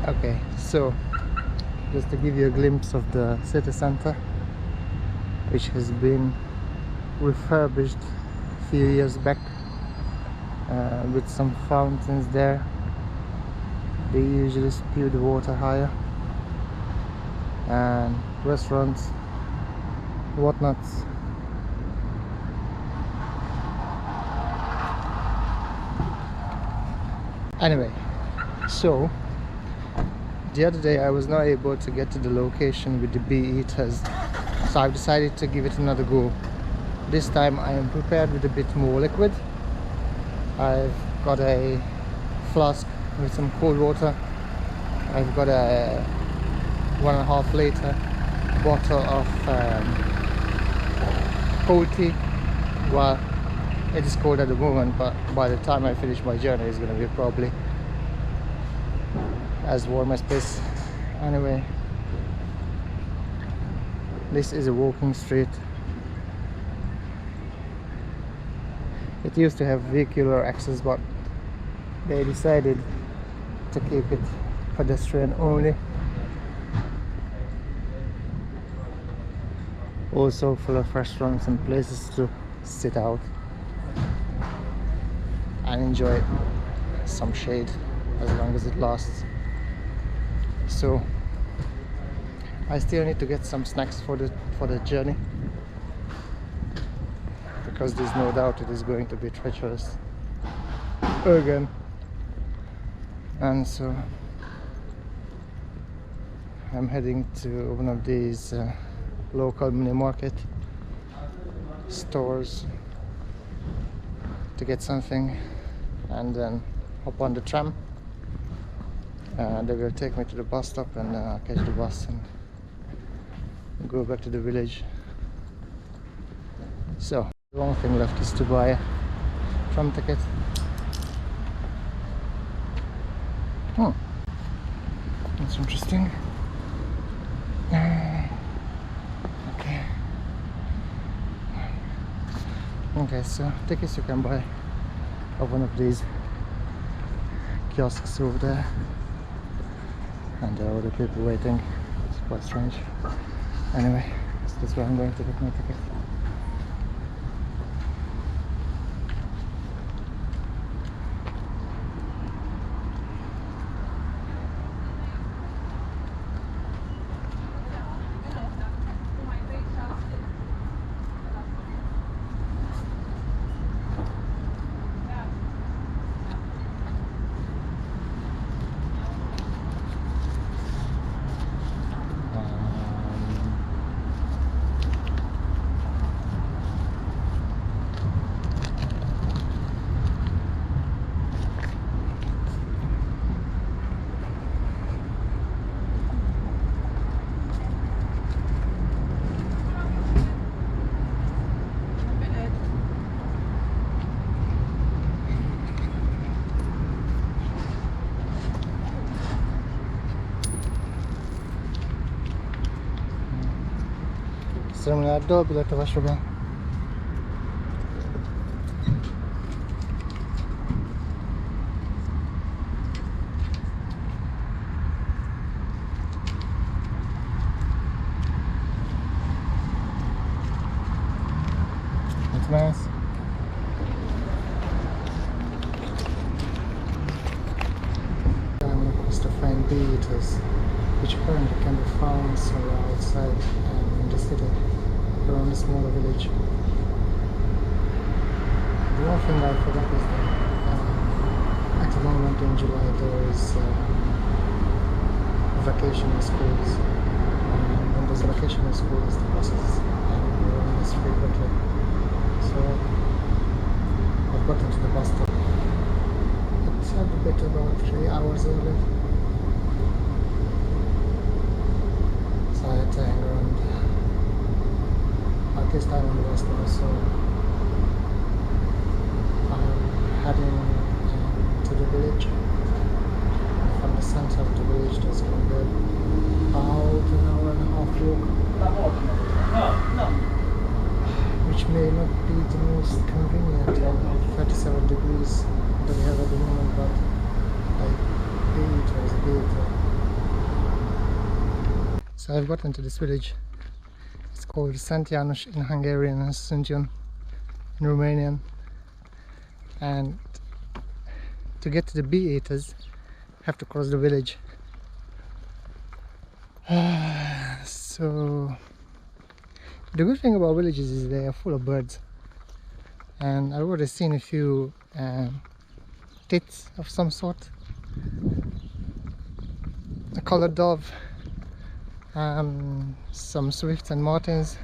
Okay, so just to give you a glimpse of the city center, which has been refurbished a few years back, with some fountains there. They usually spew the water higher, and restaurants, whatnots. Anyway, so the other day I was not able to get to the location with the bee eaters, so I've decided to give it another go. This time I am prepared with a bit more liquid. I've got a flask with some cold water. I've got a 1.5 liter bottle of cold tea. Well, it is cold at the moment, but by the time I finish my journey it's going to be probably as warm as this. Anyway, this is a walking street. It used to have vehicular access, but they decided to keep it pedestrian only. Also full of restaurants and places to sit out and enjoy some shade as long as it lasts. So I still need to get some snacks for the journey, because there's no doubt it is going to be treacherous again. And so I'm heading to one of these local mini market stores to get something, and then hop on the tram, and they will take me to the bus stop, and then I'll catch the bus and go back to the village. So the only thing left is to buy a tram ticket. That's interesting. Okay, so tickets you can buy of one of these kiosks over there, and there are other people waiting. It's quite strange. Anyway, so that's where I'm going to get my ticket. Terminado bilete başvuran. It's nice. Is to find bee eaters, which apparently can be found somewhere outside in the city, around a smaller village. The one thing I forgot is that at the moment in July there is vacation in schools. When there's vacation in schools, the buses run less frequently. So I've gotten to the bus stop. It's a bit about 3 hours early. So I had to hang around at this time on the bus now, so I'm heading to the village. From the center of the village there's going to be about an hour and a half walk, which may not be the most convenient at 37 degrees that we have at the moment, but like bee eater is a bee eater. So I've gotten to this village. It's called Sant János in Hungarian and Szentjön in Romanian. And to get to the bee eaters, have to cross the village. So the good thing about villages is they are full of birds, and I've already seen a few tits of some sort, a collared dove, some swifts and martins.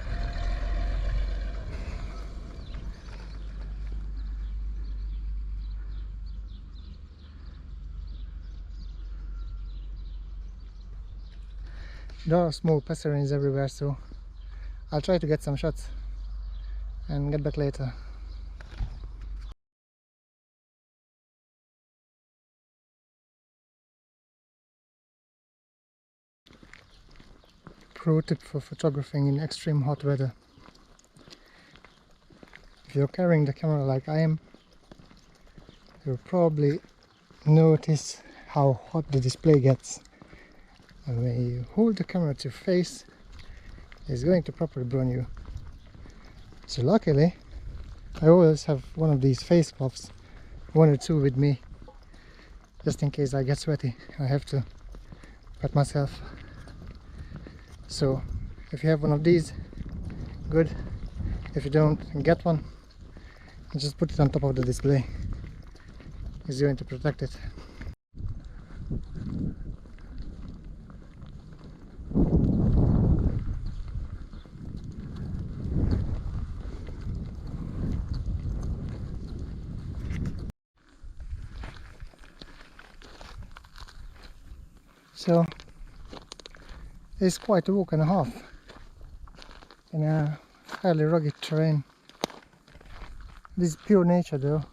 There are small passerines everywhere, so I'll try to get some shots and get back later. Pro tip for photographing in extreme hot weather. If you're carrying the camera like I am, you'll probably notice how hot the display gets. And when you hold the camera to your face, it's going to properly burn you. So luckily, I always have one of these face cloths, one or two with me, just in case I get sweaty. I have to wet myself. So if you have one of these, good. If you don't, get one and just put it on top of the display. It's going to protect it. So it's quite a walk and a half in a fairly rugged terrain. This is pure nature though.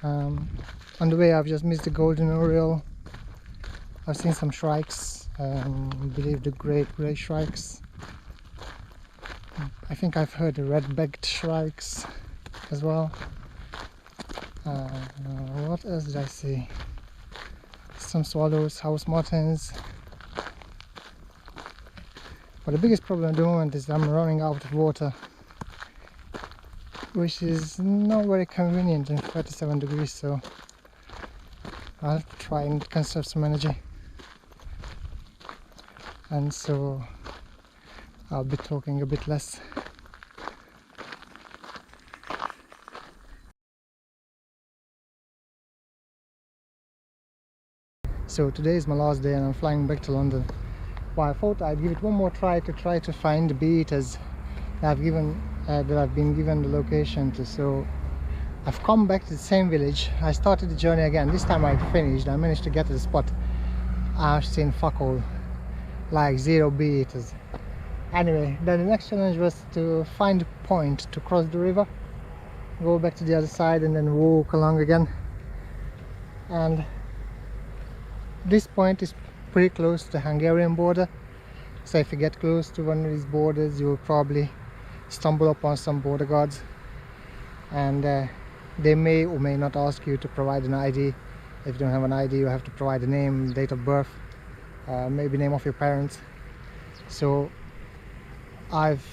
On the way I've just missed the golden oriole. I've seen some shrikes, I believe the great grey shrikes. I think I've heard the red-backed shrikes as well. What else did I see? Some swallows, house martins. But the biggest problem at the moment is I'm running out of water, which is not very convenient in 37 degrees, so I'll have to try and conserve some energy. And so I'll be talking a bit less. So today is my last day and I'm flying back to London. Well, I thought I'd give it one more try to find the bee eaters that I've been given the location to. So I've come back to the same village. I started the journey again. This time I finished. I managed to get to the spot. I've seen fuck all, like 0 bee eaters. Anyway, then the next challenge was to find a point to cross the river, go back to the other side and then walk along again. And this point is pretty close to the Hungarian border, so if you get close to one of these borders you will probably stumble upon some border guards, and they may or may not ask you to provide an ID. If you don't have an ID, you have to provide a name, date of birth, maybe name of your parents. So I've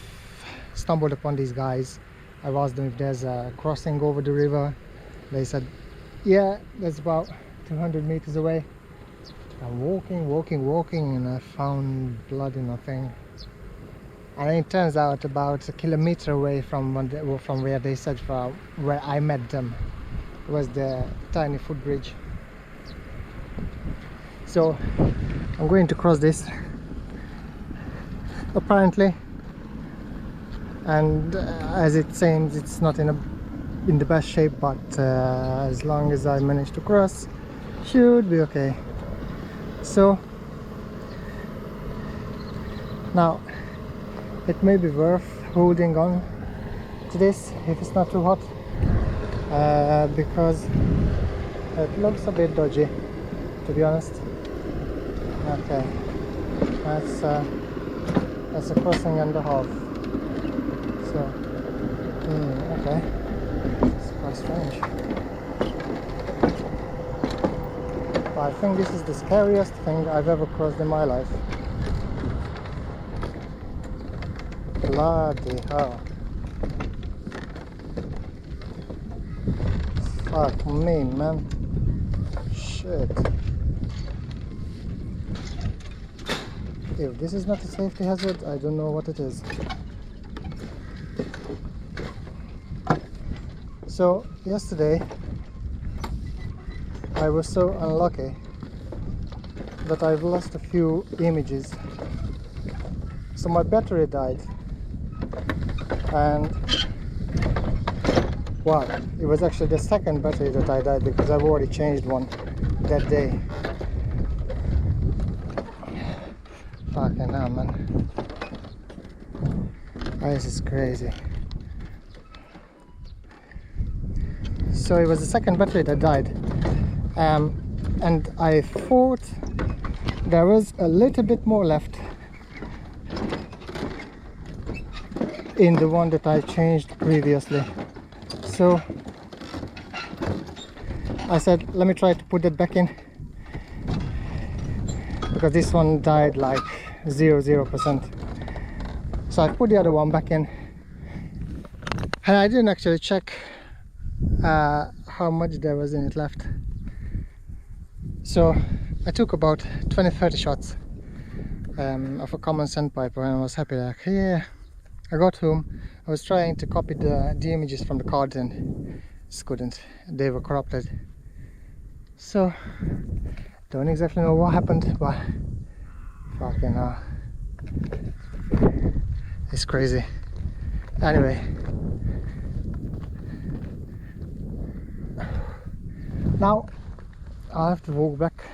stumbled upon these guys. I've asked them if there's a crossing over the river. They said yeah, that's about 200 meters away. I'm walking and I found bloody nothing. And it turns out about a kilometer away from where they said from where I met them was the tiny footbridge. So I'm going to cross this apparently, and as it seems it's not in the best shape, but as long as I manage to cross, should be okay. So now it may be worth holding on to this if it's not too hot, because it looks a bit dodgy, to be honest. Okay, that's a crossing and a half. So okay, it's quite strange. I think this is the scariest thing I've ever crossed in my life. Bloody hell. Fuck me, man. Shit. If this is not a safety hazard, I don't know what it is. So, yesterday I was so unlucky that I've lost a few images. So my battery died, and wow, it was actually the second battery that I died, because I've already changed one that day. Fucking hell, man. This is crazy. So it was the second battery that died, and I thought there was a little bit more left in the one that I changed previously. So I said, let me try to put that back in, because this one died like 0%. So I put the other one back in, and I didn't actually check how much there was in it left. So I took about 20-30 shots of a common sandpiper, and I was happy. Like, yeah. I got home, I was trying to copy the images from the card, and just couldn't. They were corrupted. So don't exactly know what happened, but fucking hell, it's crazy. Anyway, now I'll have to walk back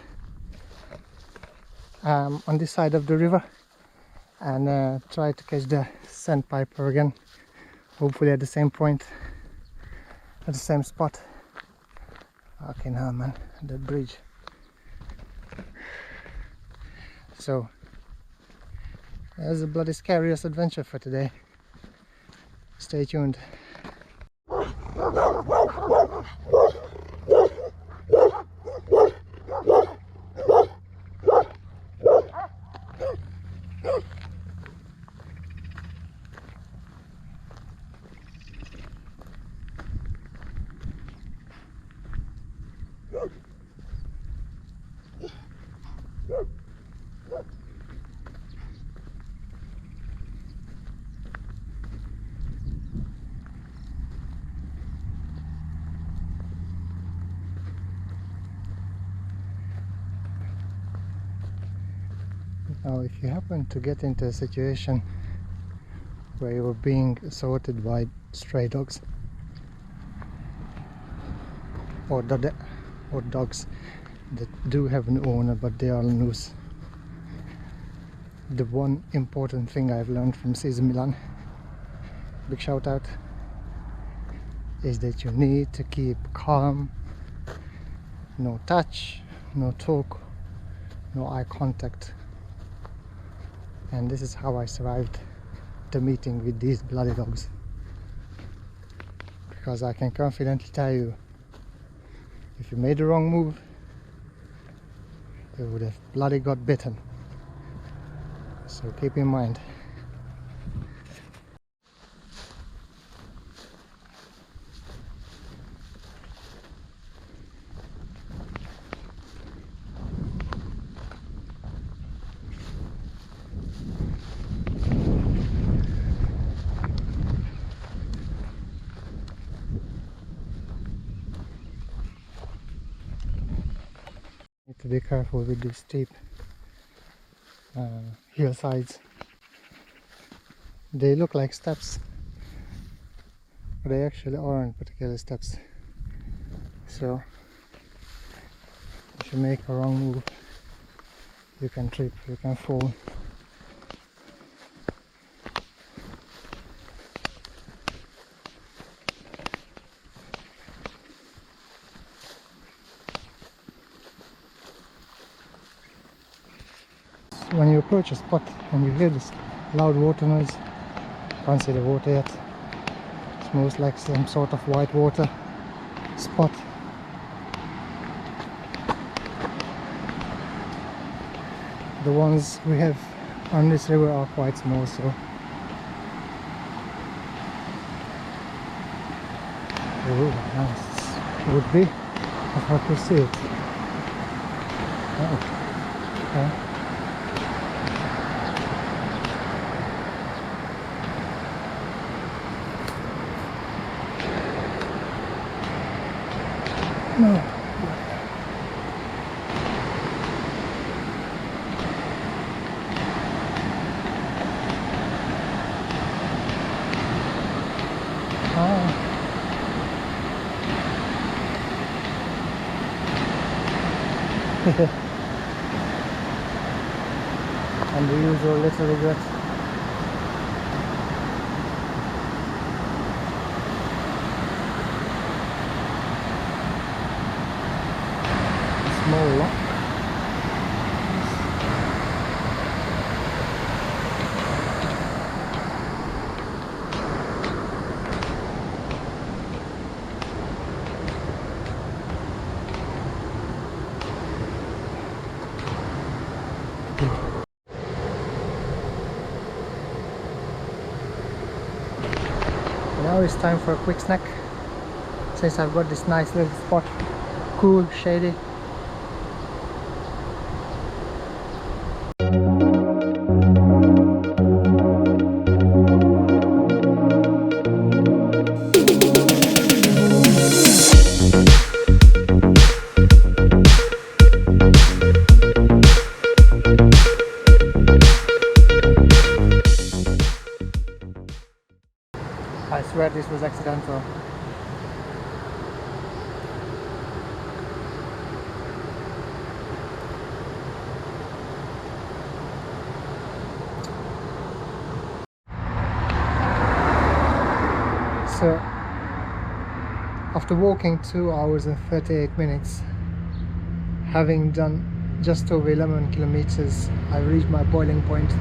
on this side of the river and try to catch the sandpiper again, hopefully at the same point, at the same spot. Fucking hell, man, that bridge. So that's the bloody scariest adventure for today. Stay tuned. Now, if you happen to get into a situation where you are being assaulted by stray dogs or dogs that do have an owner but they are loose, the one important thing I've learned from Cesar Milan, big shout out, is that you need to keep calm. No touch, no talk, no eye contact. And this is how I survived the meeting with these bloody dogs, because I can confidently tell you, if you made the wrong move, you would have bloody got bitten. So keep in mind. Need to be careful with these steep hillsides. They look like steps, but they actually aren't particularly steps. So if you make a wrong move, you can trip, you can fall. When you approach a spot and you hear this loud water noise, can't see the water yet, it's most like some sort of white water spot. The ones we have on this river are quite small, so oh, nice. Would be if I could see it. Oh, okay. No. And the usual little regret. Small lock. Now it's time for a quick snack, since I've got this nice little spot, cool, shady. I swear this was accidental. So, after walking 2 hours and 38 minutes, having done just over 11 kilometers, I reached my boiling point.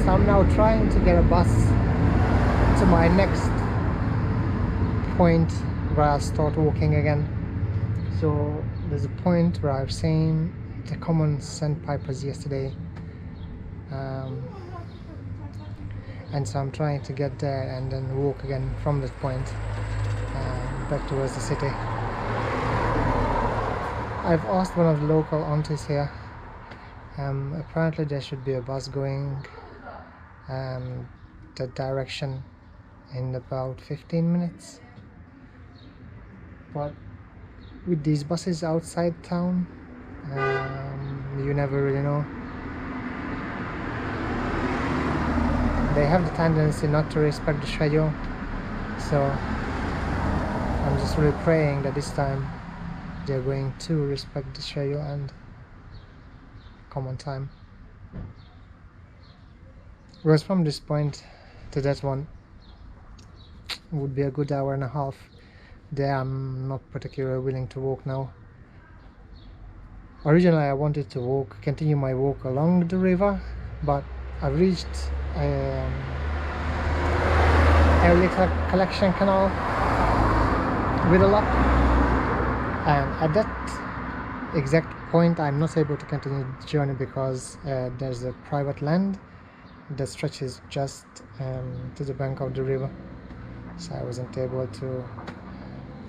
So I'm now trying to get a bus to my next point where I'll start walking again. So there's a point where I've seen the common sandpipers yesterday, and so I'm trying to get there and then walk again from that point back towards the city. I've asked one of the local aunties here. Apparently there should be a bus going that direction in about 15 minutes, but with these buses outside town, you never really know. They have the tendency not to respect the schedule, so I'm just really praying that this time they're going to respect the schedule and come on time. Because from this point to that one would be a good hour and a half. There I'm not particularly willing to walk now. Originally I wanted to continue my walk along the river, but I've reached a litre collection canal with a lock, and at that exact point I'm not able to continue the journey because there's a private land that stretches just to the bank of the river, so I wasn't able to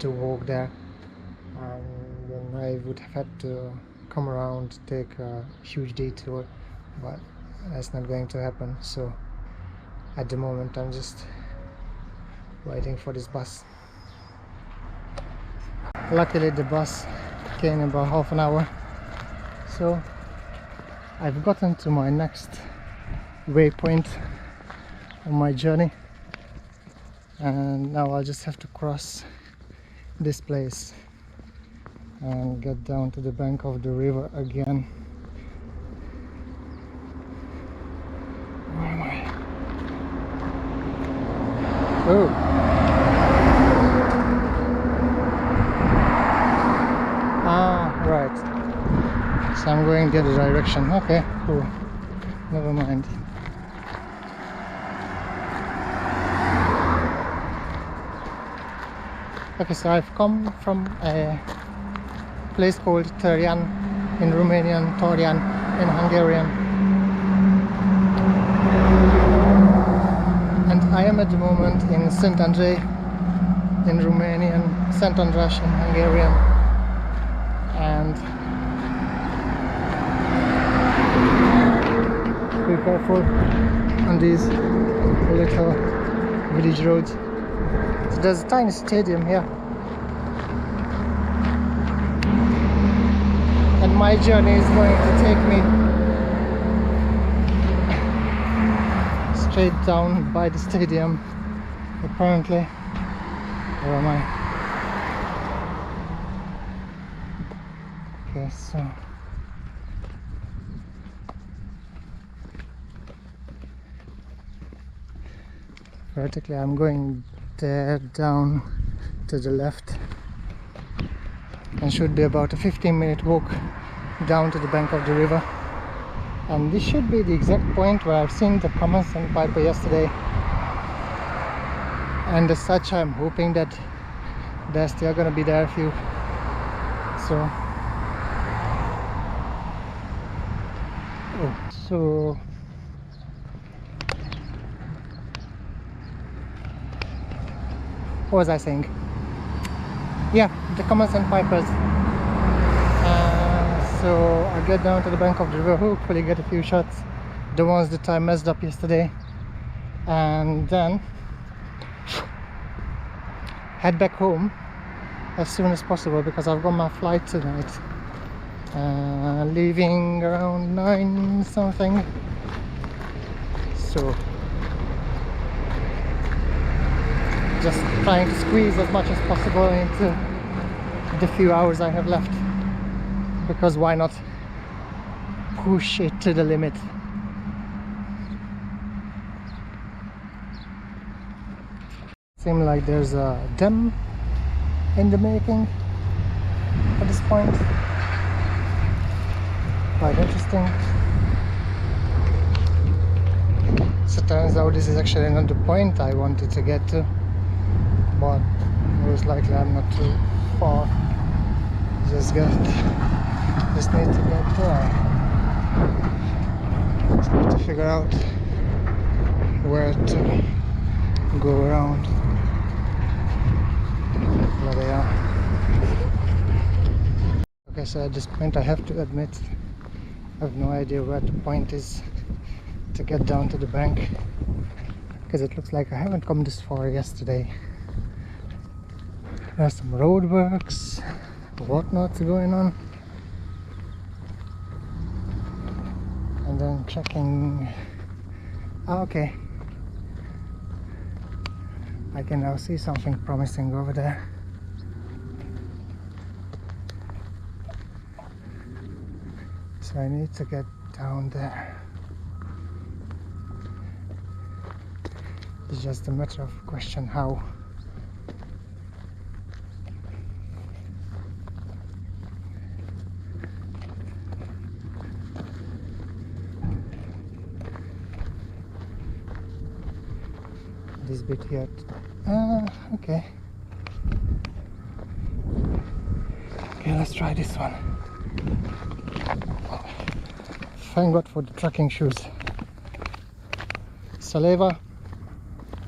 walk there, and then I would have had to come around, take a huge detour, but that's not going to happen. So at the moment I'm just waiting for this bus. Luckily the bus came in about half an hour, so I've gotten to my next waypoint on my journey, and now I'll just have to cross this place and get down to the bank of the river again. Where am I? Oh! Ah, right. So I'm going the other direction. Okay, cool. Never mind. Okay, so I've come from a place called Torian in Romanian, Torian in Hungarian, and I am at the moment in St. Andrei in Romanian, St. Andras in Hungarian, and be careful on these little village roads. So there's a tiny stadium here, and my journey is going to take me straight down by the stadium, apparently. Where am I? Okay, so vertically I'm going there down to the left, and should be about a 15-minute walk down to the bank of the river. And this should be the exact point where I've seen the Cummins and Piper yesterday, and as such I'm hoping that they're still gonna be there a few. So what was I saying? Yeah, the Cummins and Pipers. So I get down to the bank of the river, hopefully get a few shots, the ones that I messed up yesterday, and then head back home as soon as possible, because I've got my flight tonight, leaving around 9 something. So just trying to squeeze as much as possible into the few hours I have left, because why not push it to the limit. Seems like there's a dam in the making at this point. Quite interesting. So it turns out this is actually not the point I wanted to get to, but most likely I'm not too far. Just need to get there. Just need to figure out where to go around. Oradea. Okay, so at this point I have to admit I have no idea where the point is to get down to the bank, because it looks like I haven't come this far yesterday. There's some roadworks, whatnot going on, and then checking. Okay, I can now see something promising over there. So I need to get down there. It's just a matter of question how. This bit here. Okay. Okay, let's try this one. Thank God for the trekking shoes. Saliva,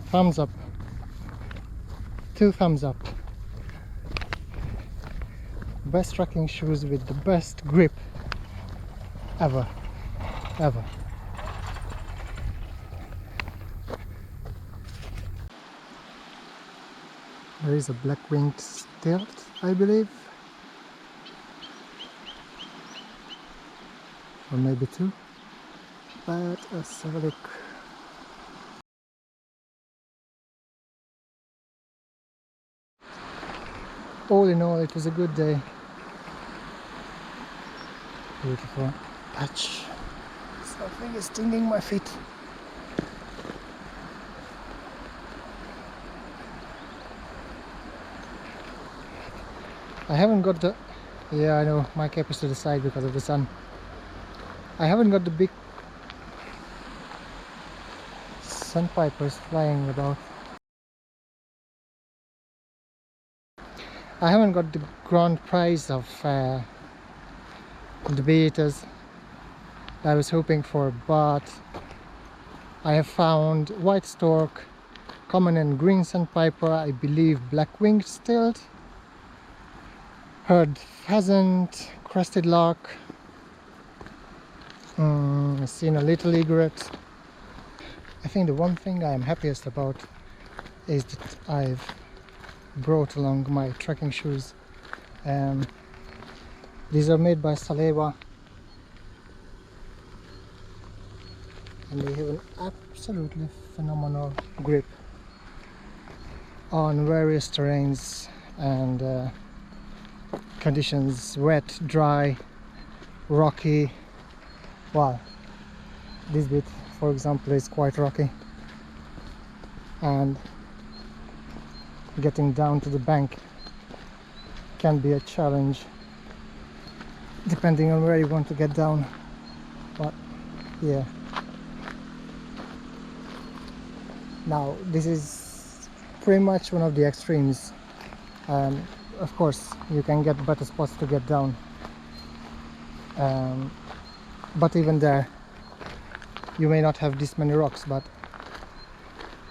thumbs up. 2 thumbs up. Best trekking shoes with the best grip ever. There is a black-winged stilt, I believe, or maybe 2, but let's have a look. All in all, it was a good day. Beautiful patch. Something is stinging my feet. I haven't got the... Yeah, I know, my cap is to the side because of the sun. I haven't got the big sandpipers flying about. I haven't got the grand prize of the beaters that I was hoping for, but I have found white stork, common and green sandpiper, I believe black-winged stilt, heard pheasant, crested lark, I've seen a little egret. I think the one thing I am happiest about is that I've brought along my trekking shoes. These are made by A7RIVa, and they have an absolutely phenomenal grip on various terrains and conditions: wet, dry, rocky. Wow, this bit for example is quite rocky, and getting down to the bank can be a challenge depending on where you want to get down. But yeah, now this is pretty much one of the extremes. Of course you can get better spots to get down, but even there you may not have this many rocks, but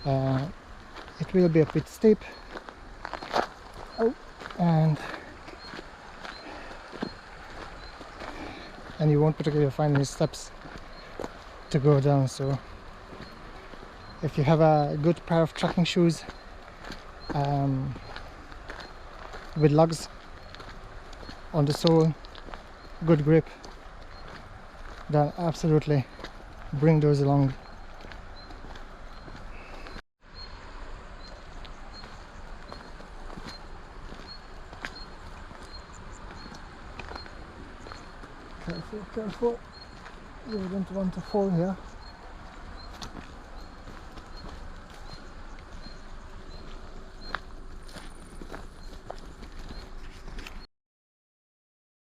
it will be a bit steep. And you won't particularly find any steps to go down. So if you have a good pair of trekking shoes with lugs on the sole, good grip, then absolutely bring those along. Careful, careful, you don't want to fall here.